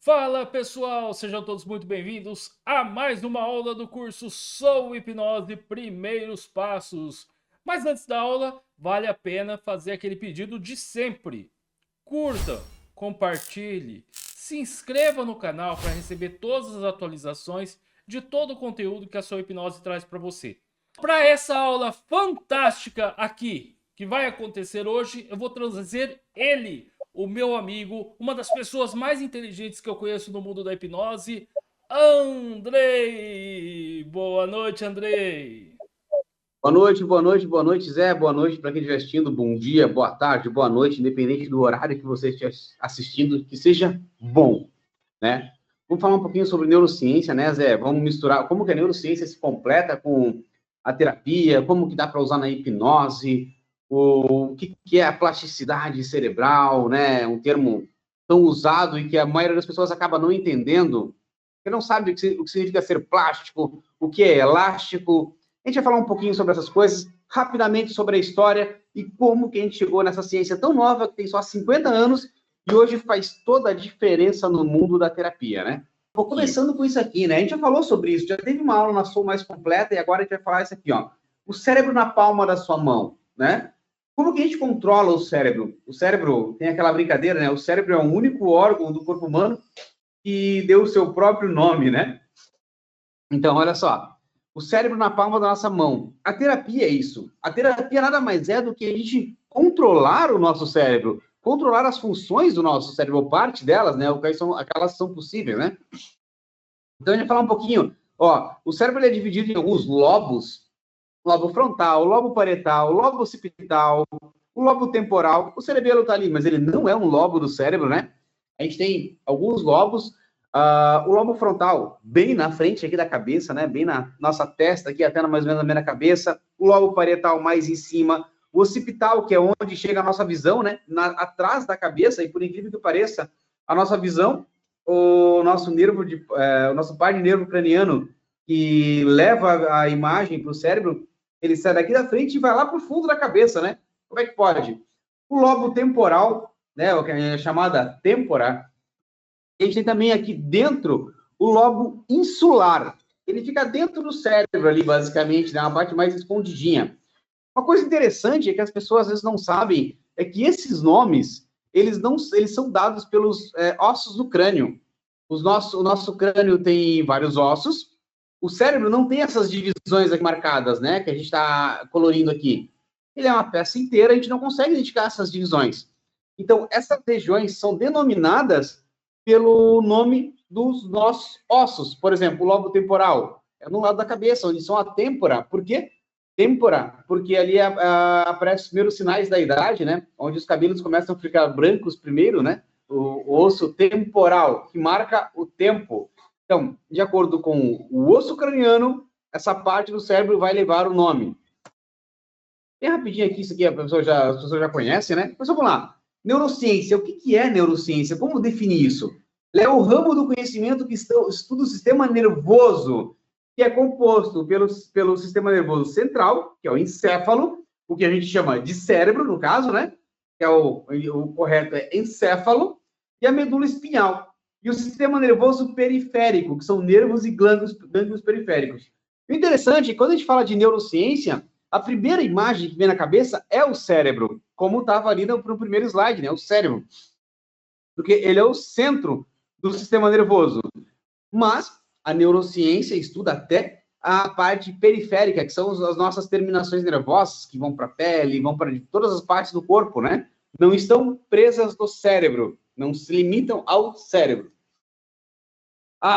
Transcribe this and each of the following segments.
Fala pessoal, sejam todos muito bem-vindos a mais uma aula do curso Sou Hipnose Primeiros Passos. Mas antes da aula, vale a pena fazer aquele pedido de sempre. Curta, compartilhe, se inscreva no canal para receber todas as atualizações de todo o conteúdo que a Sou Hipnose traz para você. Para essa aula fantástica aqui, que vai acontecer hoje, eu vou trazer ele, o meu amigo, uma das pessoas mais inteligentes que eu conheço no mundo da hipnose, Andrei. Boa noite, Andrei. Boa noite, Zé. Boa noite para quem estiver assistindo. Bom dia, boa tarde, boa noite, independente do horário que você estiver assistindo, que seja bom, né? Vamos falar um pouquinho sobre neurociência, né, Zé? Vamos misturar como que a neurociência se completa com a terapia, como que dá para usar na hipnose, o que é a plasticidade cerebral, né? Um termo tão usado e que a maioria das pessoas acaba não entendendo, porque não sabe o que significa ser plástico, o que é elástico. A gente vai falar um pouquinho sobre essas coisas, rapidamente sobre a história e como que a gente chegou nessa ciência tão nova, que tem só 50 anos, e hoje faz toda a diferença no mundo da terapia, né? Vou começando com isso aqui, né? A gente já falou sobre isso, já teve uma aula na Soul mais completa, e agora a gente vai falar isso aqui, ó. O cérebro na palma da sua mão, né? Como que a gente controla o cérebro? O cérebro, tem aquela brincadeira, né? O cérebro é o único órgão do corpo humano que deu o seu próprio nome, né? Então, olha só, o cérebro na palma da nossa mão. A terapia é isso. A terapia nada mais é do que a gente controlar o nosso cérebro, controlar as funções do nosso cérebro, ou parte delas, né? Aquelas são possíveis, né? Então, a gente vai falar um pouquinho. Ó, o cérebro é dividido em alguns lobos: lobo frontal, lobo parietal, lobo occipital, o lobo temporal. O cerebelo está ali, mas ele não é um lobo do cérebro, né? A gente tem alguns lobos. O lobo frontal, bem na frente aqui da cabeça, né? Bem na nossa testa, aqui até mais ou menos na minha cabeça. O lobo parietal mais em cima. O occipital, que é onde chega a nossa visão, né? Atrás da cabeça, e por incrível que pareça, a nossa visão, o nosso o nosso par de nervo craniano, que leva a imagem para o cérebro, ele sai daqui da frente e vai lá para o fundo da cabeça, né? Como é que pode? O lobo temporal, né? O que é chamada têmpora. A gente tem também aqui dentro o lobo insular. Ele fica dentro do cérebro ali, basicamente, né? Uma parte mais escondidinha. Uma coisa interessante é que as pessoas às vezes não sabem é que esses nomes, eles são dados pelos ossos do crânio. O nosso crânio tem vários ossos. O cérebro não tem essas divisões aqui marcadas, né? Que a gente está colorindo aqui. Ele é uma peça inteira, a gente não consegue identificar essas divisões. Então, essas regiões são denominadas pelo nome dos nossos ossos. Por exemplo, o lobo temporal é no lado da cabeça, onde são a têmpora. Por quê? Têmpora, porque ali aparecem os primeiros sinais da idade, né? Onde os cabelos começam a ficar brancos primeiro, né? O osso temporal, que marca o tempo. Então, de acordo com o osso craniano, essa parte do cérebro vai levar o nome. Bem rapidinho aqui, isso aqui as pessoas já conhecem, né? Mas vamos lá. Neurociência. O que é neurociência? Como definir isso? É o ramo do conhecimento que estuda o sistema nervoso, que é composto pelo sistema nervoso central, que é o encéfalo, o que a gente chama de cérebro, no caso, né? Que é o correto é encéfalo, e a medula espinhal. E o sistema nervoso periférico, que são nervos e glândulos periféricos. O interessante é que quando a gente fala de neurociência, a primeira imagem que vem na cabeça é o cérebro, como estava ali no primeiro slide, né? O cérebro. Porque ele é o centro do sistema nervoso. Mas a neurociência estuda até a parte periférica, que são as nossas terminações nervosas, que vão para a pele, vão para todas as partes do corpo, né? Não estão presas no cérebro, não se limitam ao cérebro.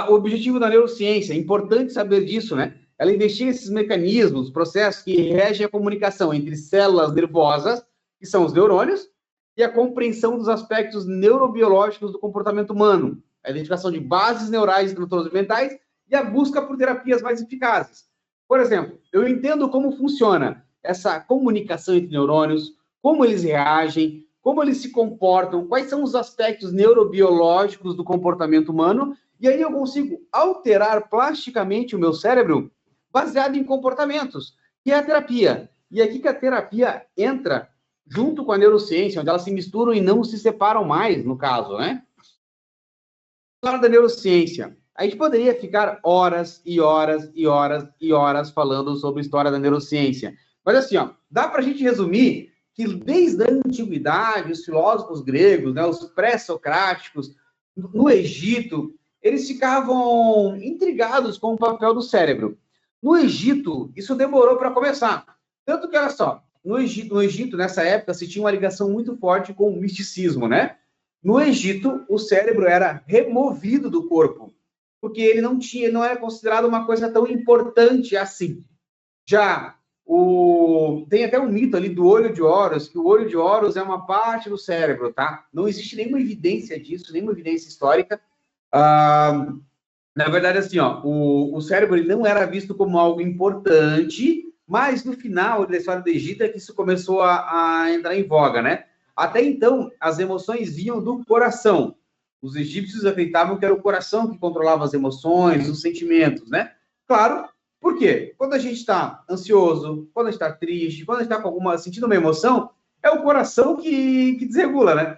O objetivo da neurociência, é importante saber disso, né? Ela investiga esses mecanismos, processos que regem a comunicação entre células nervosas, que são os neurônios, e a compreensão dos aspectos neurobiológicos do comportamento humano, a identificação de bases neurais e transtornos mentais e a busca por terapias mais eficazes. Por exemplo, eu entendo como funciona essa comunicação entre neurônios, como eles reagem, como eles se comportam, quais são os aspectos neurobiológicos do comportamento humano, e aí eu consigo alterar plasticamente o meu cérebro baseado em comportamentos, que é a terapia. E é aqui que a terapia entra junto com a neurociência, onde elas se misturam e não se separam mais, no caso, né? História da neurociência. A gente poderia ficar horas e horas e horas e horas falando sobre a história da neurociência. Mas assim, ó, dá para a gente resumir que desde a antiguidade, os filósofos gregos, né, os pré-socráticos, no Egito, eles ficavam intrigados com o papel do cérebro. No Egito, isso demorou para começar. Tanto que, olha só, no Egito, nessa época, se tinha uma ligação muito forte com o misticismo, né? No Egito, o cérebro era removido do corpo, porque ele não era considerado uma coisa tão importante assim. Já tem até um mito ali do olho de Horus, que o olho de Horus é uma parte do cérebro, tá? Não existe nenhuma evidência disso, nenhuma evidência histórica. Na verdade, assim, ó, o cérebro ele não era visto como algo importante, mas no final da história do Egito é que isso começou a entrar em voga, né? Até então, as emoções vinham do coração. Os egípcios acreditavam que era o coração que controlava as emoções, os sentimentos, né? Claro, por quê? Quando a gente está ansioso, quando a gente está triste, quando a gente está sentindo uma emoção, é o coração que desregula, né?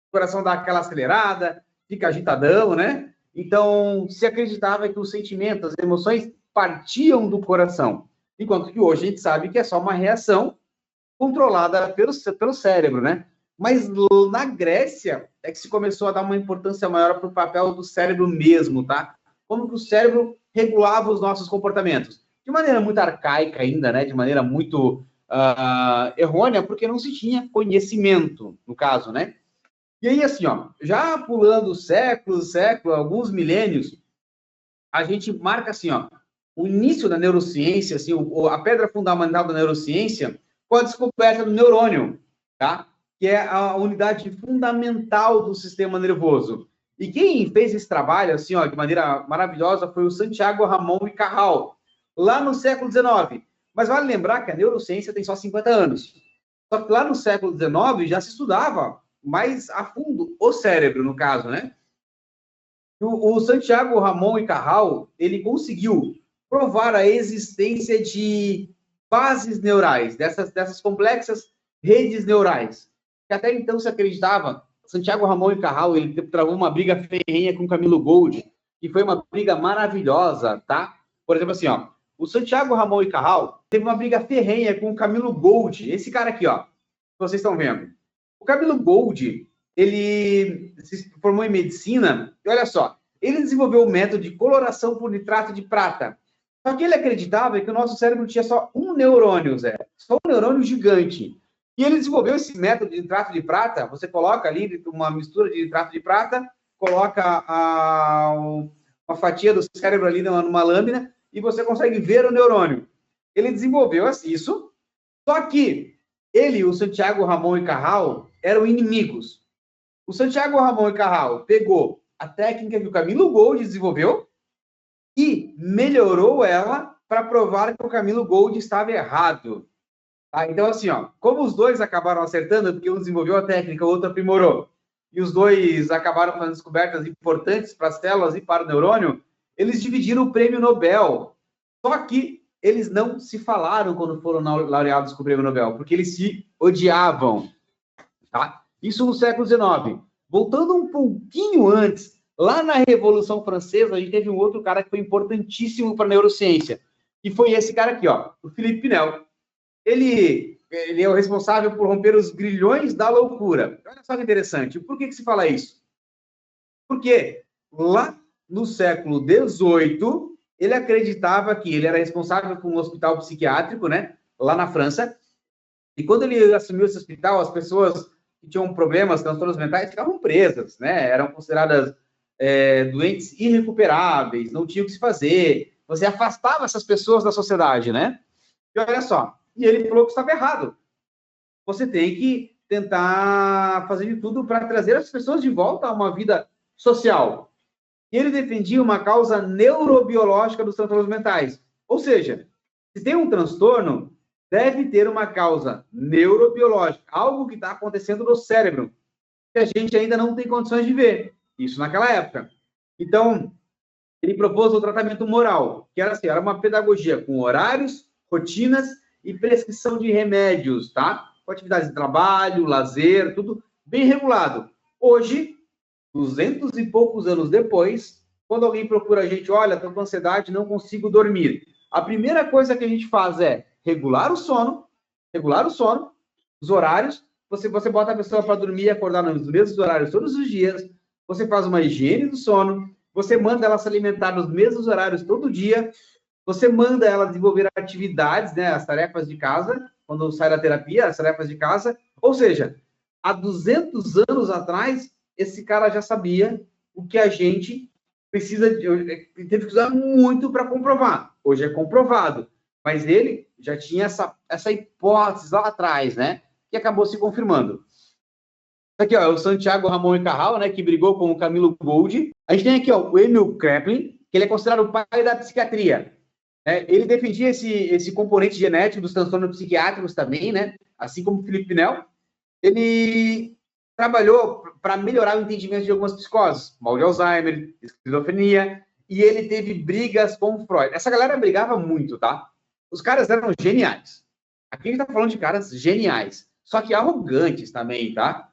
O coração dá aquela acelerada, fica agitadão, né? Então, se acreditava que os sentimentos, as emoções partiam do coração. Enquanto que hoje a gente sabe que é só uma reação controlada pelo cérebro, né? Mas na Grécia é que se começou a dar uma importância maior para o papel do cérebro mesmo, tá? Como que o cérebro regulava os nossos comportamentos. De maneira muito arcaica ainda, né? De maneira muito errônea, porque não se tinha conhecimento, no caso, né? E aí, assim, ó, já pulando séculos, alguns milênios, a gente marca, assim, ó, o início da neurociência, assim, a pedra fundamental da neurociência, com a descoberta do neurônio, tá? Que é a unidade fundamental do sistema nervoso. E quem fez esse trabalho, assim, ó, de maneira maravilhosa, foi o Santiago Ramon y Cajal, lá no século XIX. Mas vale lembrar que a neurociência tem só 50 anos. Só que lá no século XIX já se estudava mais a fundo o cérebro, no caso, né? O Santiago Ramon y Cajal, ele conseguiu provar a existência de bases neurais, dessas complexas redes neurais, que até então se acreditava. Santiago Ramon y Cajal, ele travou uma briga ferrenha com Camilo Gold, que foi uma briga maravilhosa, tá? Por exemplo, assim, ó, o Santiago Ramon y Cajal teve uma briga ferrenha com o Camilo Gold, esse cara aqui, ó, que vocês estão vendo. O Camilo Gold, ele se formou em medicina, e olha só, ele desenvolveu o método de coloração por nitrato de prata. Só que ele acreditava que o nosso cérebro tinha só um neurônio, Zé. Só um neurônio gigante. E ele desenvolveu esse método de nitrato de prata. Você coloca ali uma mistura de nitrato de prata, coloca uma fatia do cérebro ali numa lâmina e você consegue ver o neurônio. Ele desenvolveu isso, só que ele, o Santiago Ramon y Cajal, eram inimigos. O Santiago Ramon y Cajal pegou a técnica que o Camilo Gold desenvolveu e melhorou ela para provar que o Camilo Gold estava errado. Tá? Então, assim, ó, como os dois acabaram acertando, porque um desenvolveu a técnica, o outro aprimorou, e os dois acabaram fazendo descobertas importantes para as células e para o neurônio, eles dividiram o prêmio Nobel. Só que eles não se falaram quando foram laureados com o prêmio Nobel, porque eles se odiavam. Tá? Isso no século XIX. Voltando um pouquinho antes, lá na Revolução Francesa, a gente teve um outro cara que foi importantíssimo para a neurociência, que foi esse cara aqui, ó, o Philippe Pinel. Ele é o responsável por romper os grilhões da loucura. Olha só que interessante. Por que se fala isso? Porque lá no século XVIII, ele acreditava que ele era responsável por um hospital psiquiátrico, né, lá na França, e quando ele assumiu esse hospital, as pessoas que tinham problemas, transtornos mentais, ficavam presas, né, eram consideradas doentes irrecuperáveis, não tinha o que se fazer, você afastava essas pessoas da sociedade, né? E olha só, e ele falou que estava errado. Você tem que tentar fazer de tudo para trazer as pessoas de volta a uma vida social. E ele defendia uma causa neurobiológica dos transtornos mentais. Ou seja, se tem um transtorno, deve ter uma causa neurobiológica, algo que está acontecendo no cérebro, que a gente ainda não tem condições de ver. Isso naquela época. Então, ele propôs o tratamento moral, que era assim, era uma pedagogia com horários, rotinas e prescrição de remédios, tá? Com atividades de trabalho, lazer, tudo bem regulado. Hoje, 200 e poucos anos depois, quando alguém procura a gente, olha, estou com ansiedade, não consigo dormir. A primeira coisa que a gente faz é regular o sono, os horários, você bota a pessoa para dormir e acordar nos mesmos horários todos os dias, você faz uma higiene do sono, você manda ela se alimentar nos mesmos horários todo dia, você manda ela desenvolver atividades, né, as tarefas de casa, quando sai da terapia, as tarefas de casa, ou seja, há 200 anos atrás, esse cara já sabia o que a gente precisa, teve que usar muito para comprovar. Hoje é comprovado, mas ele já tinha essa hipótese lá atrás, né, que acabou se confirmando. Aqui, ó, é o Santiago Ramon e Cajal, né, que brigou com o Camilo Gold. A gente tem aqui, ó, o Emil Kraepelin, que ele é considerado o pai da psiquiatria. Ele defendia esse componente genético dos transtornos psiquiátricos também, né? Assim como o Felipe Pinel. Ele trabalhou para melhorar o entendimento de algumas psicoses, mal de Alzheimer, esquizofrenia, e ele teve brigas com Freud. Essa galera brigava muito, tá? Os caras eram geniais. Aqui a gente tá falando de caras geniais, só que arrogantes também, tá?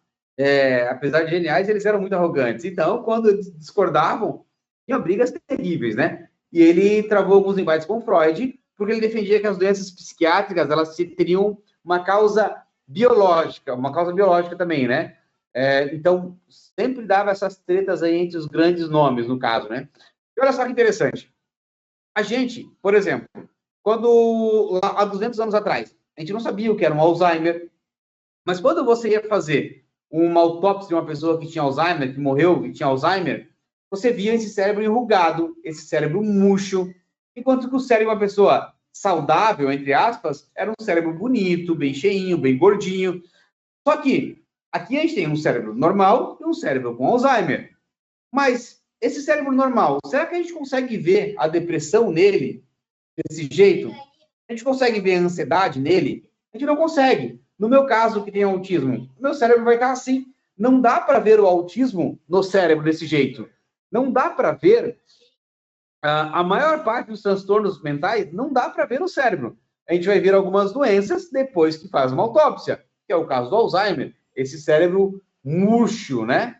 Apesar de geniais, eles eram muito arrogantes. Então, quando eles discordavam, tinha brigas terríveis, né? E ele travou alguns embates com Freud, porque ele defendia que as doenças psiquiátricas, elas teriam uma causa biológica também, né? Então, sempre dava essas tretas aí entre os grandes nomes, no caso, né? E olha só que interessante. A gente, por exemplo, quando, há 200 anos atrás, a gente não sabia o que era um Alzheimer, mas quando você ia fazer uma autópsia de uma pessoa que tinha Alzheimer, que morreu e tinha Alzheimer, você via esse cérebro enrugado, esse cérebro murcho, enquanto que o cérebro de uma pessoa saudável, entre aspas, era um cérebro bonito, bem cheinho, bem gordinho. Só que aqui a gente tem um cérebro normal e um cérebro com Alzheimer. Mas esse cérebro normal, será que a gente consegue ver a depressão nele desse jeito? A gente consegue ver a ansiedade nele? A gente não consegue. No meu caso, que tem autismo, meu cérebro vai estar assim. Não dá para ver o autismo no cérebro desse jeito. Não dá para ver a maior parte dos transtornos mentais, não dá para ver no cérebro. A gente vai ver algumas doenças depois que faz uma autópsia, que é o caso do Alzheimer, esse cérebro murcho, né?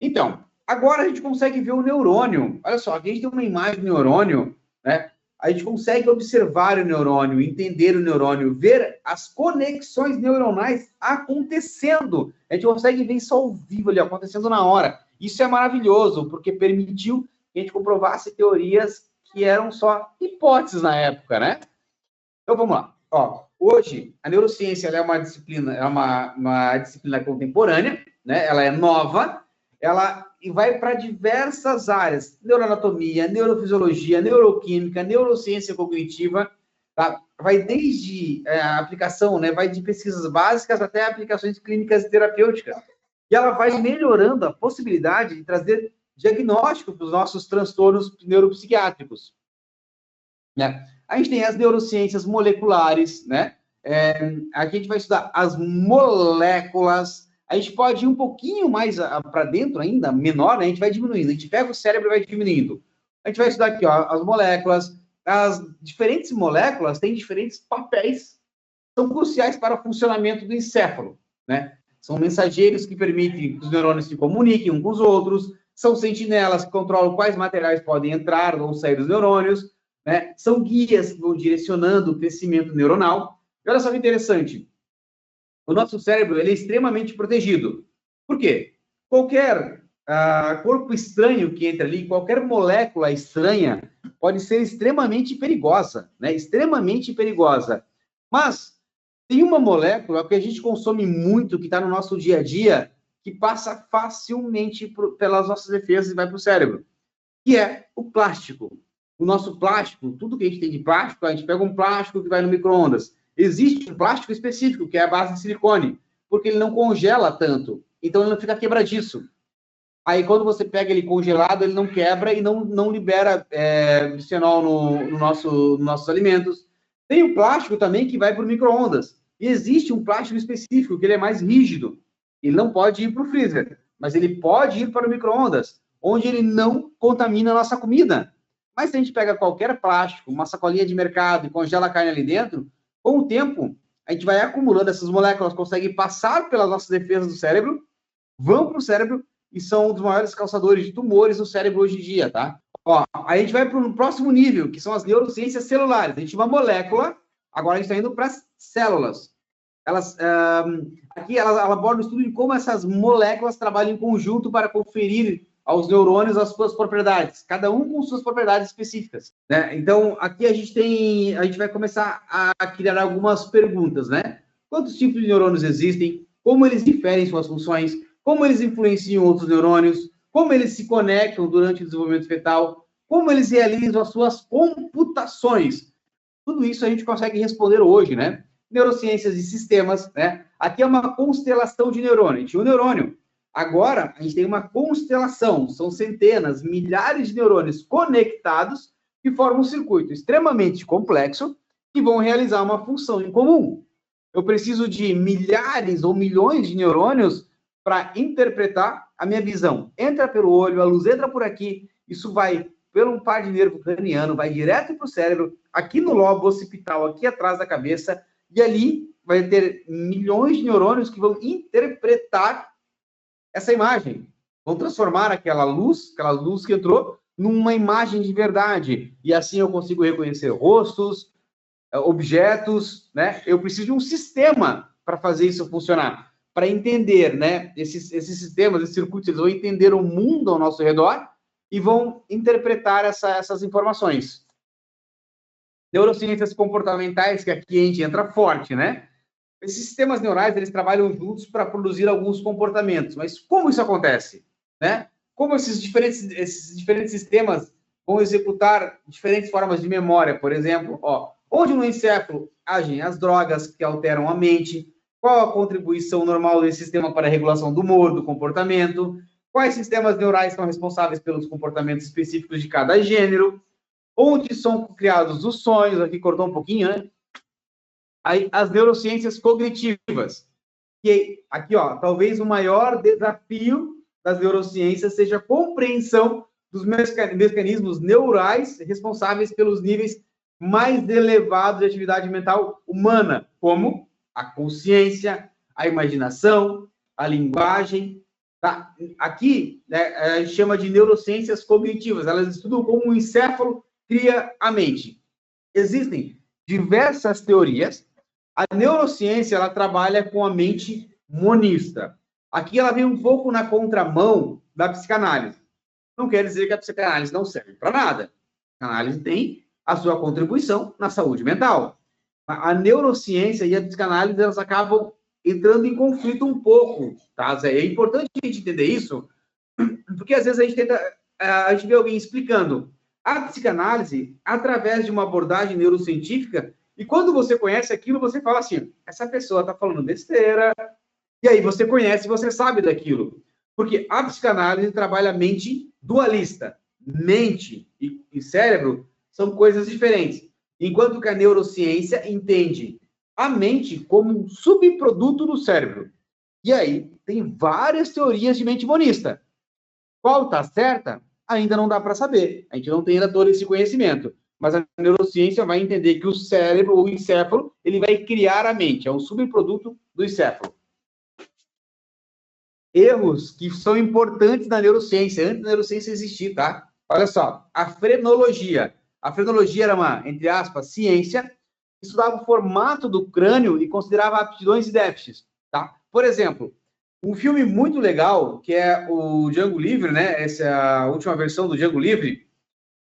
Então, agora a gente consegue ver o neurônio. Olha só, aqui a gente tem uma imagem do neurônio, né? A gente consegue observar o neurônio, entender o neurônio, ver as conexões neuronais acontecendo. A gente consegue ver isso ao vivo ali, acontecendo na hora. Isso é maravilhoso, porque permitiu que a gente comprovasse teorias que eram só hipóteses na época, né? Então, vamos lá. Ó, hoje, a neurociência é uma disciplina, uma disciplina contemporânea, né? Ela é nova, ela vai para diversas áreas, neuroanatomia, neurofisiologia, neuroquímica, neurociência cognitiva, tá? Vai desde a aplicação, né? Vai de pesquisas básicas até aplicações clínicas e terapêuticas. E ela vai melhorando a possibilidade de trazer diagnóstico para os nossos transtornos neuropsiquiátricos. Né? A gente tem as neurociências moleculares, né? Aqui a gente vai estudar as moléculas. A gente pode ir um pouquinho mais para dentro ainda, menor, né? A gente vai diminuindo. A gente pega o cérebro e vai diminuindo. A gente vai estudar aqui, ó, as moléculas. As diferentes moléculas têm diferentes papéis, são cruciais para o funcionamento do encéfalo, né? São mensageiros que permitem que os neurônios se comuniquem uns com os outros, são sentinelas que controlam quais materiais podem entrar ou sair dos neurônios, né? São guias que vão direcionando o crescimento neuronal. E olha só que interessante. O nosso cérebro ele é extremamente protegido. Por quê? Qualquer corpo estranho que entra ali, qualquer molécula estranha, pode ser extremamente perigosa, né? Extremamente perigosa. Mas tem uma molécula que a gente consome muito, que está no nosso dia a dia, que passa facilmente pelas nossas defesas e vai para o cérebro, que é o plástico. O nosso plástico, tudo que a gente tem de plástico, a gente pega um plástico que vai no micro-ondas. Existe um plástico específico, que é a base de silicone, porque ele não congela tanto, então ele não fica quebradiço. Aí, quando você pega ele congelado, ele não quebra e não libera bisfenol nos nossos alimentos. Tem o plástico também que vai para o micro-ondas. E existe um plástico específico, que ele é mais rígido. Ele não pode ir para o freezer, mas ele pode ir para o micro-ondas, onde ele não contamina a nossa comida. Mas se a gente pega qualquer plástico, uma sacolinha de mercado e congela a carne ali dentro, com o tempo, a gente vai acumulando essas moléculas, consegue passar pelas nossas defesas do cérebro, vão para o cérebro e são um dos maiores causadores de tumores no cérebro hoje em dia, tá? Ó, aí a gente vai para o próximo nível, que são as neurociências celulares. A gente tem uma molécula, agora a gente está indo para as células. Aqui ela aborda o estudo de como essas moléculas trabalham em conjunto para conferir aos neurônios as suas propriedades, cada um com suas propriedades específicas, né? Então, aqui a gente vai começar a criar algumas perguntas, né? Quantos tipos de neurônios existem? Como eles diferem suas funções? Como eles influenciam outros neurônios? Como eles se conectam durante o desenvolvimento fetal? Como eles realizam as suas computações? Tudo isso a gente consegue responder hoje, né? Neurociências de sistemas, né? Aqui é uma constelação de neurônio. A gente tinha um neurônio. Agora, a gente tem uma constelação. São centenas, milhares de neurônios conectados que formam um circuito extremamente complexo que vão realizar uma função em comum. Eu preciso de milhares ou milhões de neurônios para interpretar a minha visão. Entra pelo olho, a luz entra por aqui, isso vai pelo um par de nervo craniano, vai direto para o cérebro, aqui no lobo occipital, aqui atrás da cabeça, e ali vai ter milhões de neurônios que vão interpretar essa imagem, vão transformar aquela luz que entrou, numa imagem de verdade. E assim eu consigo reconhecer rostos, objetos, né? Eu preciso de um sistema para fazer isso funcionar, para entender, né? Esses sistemas, esses circuitos, eles vão entender o mundo ao nosso redor e vão interpretar essas informações. Neurociências comportamentais, que aqui a gente entra forte, né? Esses sistemas neurais, eles trabalham juntos para produzir alguns comportamentos. Mas como isso acontece, né? Como esses diferentes sistemas vão executar diferentes formas de memória, por exemplo, onde no encéfalo agem as drogas que alteram a mente, qual a contribuição normal desse sistema para a regulação do humor, do comportamento, quais sistemas neurais são responsáveis pelos comportamentos específicos de cada gênero, onde são criados os sonhos, aqui cortou um pouquinho, né? Aí, as neurociências cognitivas, que aqui, talvez o maior desafio das neurociências seja a compreensão dos mecanismos neurais responsáveis pelos níveis mais elevados de atividade mental humana, como a consciência, a imaginação, a linguagem. Tá? Aqui, né, a gente chama de neurociências cognitivas. Elas estudam como o encéfalo cria a mente. Existem diversas teorias. A neurociência, ela trabalha com a mente monista. Aqui ela vem um pouco na contramão da psicanálise. Não quer dizer que a psicanálise não serve para nada. A psicanálise tem a sua contribuição na saúde mental. A neurociência e a psicanálise, elas acabam entrando em conflito um pouco, tá? É importante a gente entender isso, porque às vezes a gente vê alguém explicando a psicanálise através de uma abordagem neurocientífica, e quando você conhece aquilo, você fala assim, essa pessoa está falando besteira, e aí você conhece, você sabe daquilo. Porque a psicanálise trabalha a mente dualista. Mente e cérebro são coisas diferentes. Enquanto que a neurociência entende a mente como um subproduto do cérebro. E aí tem várias teorias de mente monista. Qual está certa? Ainda não dá para saber. A gente não tem ainda todo esse conhecimento. Mas a neurociência vai entender que o cérebro, o encéfalo, ele vai criar a mente. É um subproduto do encéfalo. Erros que são importantes na neurociência, antes da neurociência existir, tá? Olha só, a frenologia. A frenologia era uma, entre aspas, ciência que estudava o formato do crânio e considerava aptidões e déficits, tá? Por exemplo, um filme muito legal, que é o Django Livre, né? Essa é a última versão do Django Livre,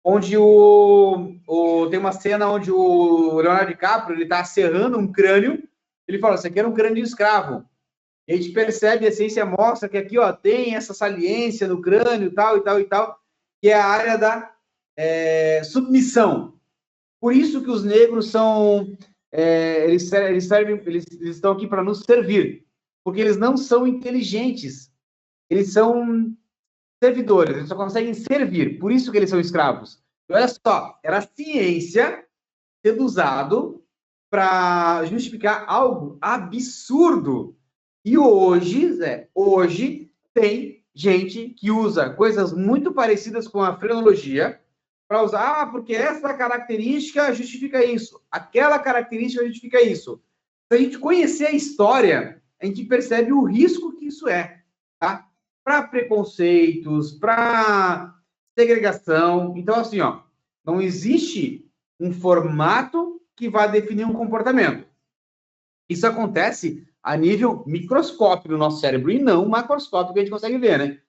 onde tem uma cena onde o Leonardo DiCaprio, ele tá serrando um crânio, ele fala, isso aqui era um crânio de escravo. E a gente percebe, a ciência mostra que aqui, tem essa saliência no crânio, tal, e tal, e tal, que é a área da submissão. Por isso que os negros são, eles estão aqui para nos servir, porque eles não são inteligentes, eles são servidores, eles só conseguem servir, por isso que eles são escravos. E olha só, era a ciência sendo usado para justificar algo absurdo. E hoje tem gente que usa coisas muito parecidas com a frenologia para usar, porque essa característica justifica isso, aquela característica justifica isso. Se a gente conhecer a história, a gente percebe o risco que isso é, tá? para preconceitos, para segregação. Então, assim, ó, não existe um formato que vá definir um comportamento. Isso acontece a nível microscópico no nosso cérebro e não macroscópico que a gente consegue ver, né?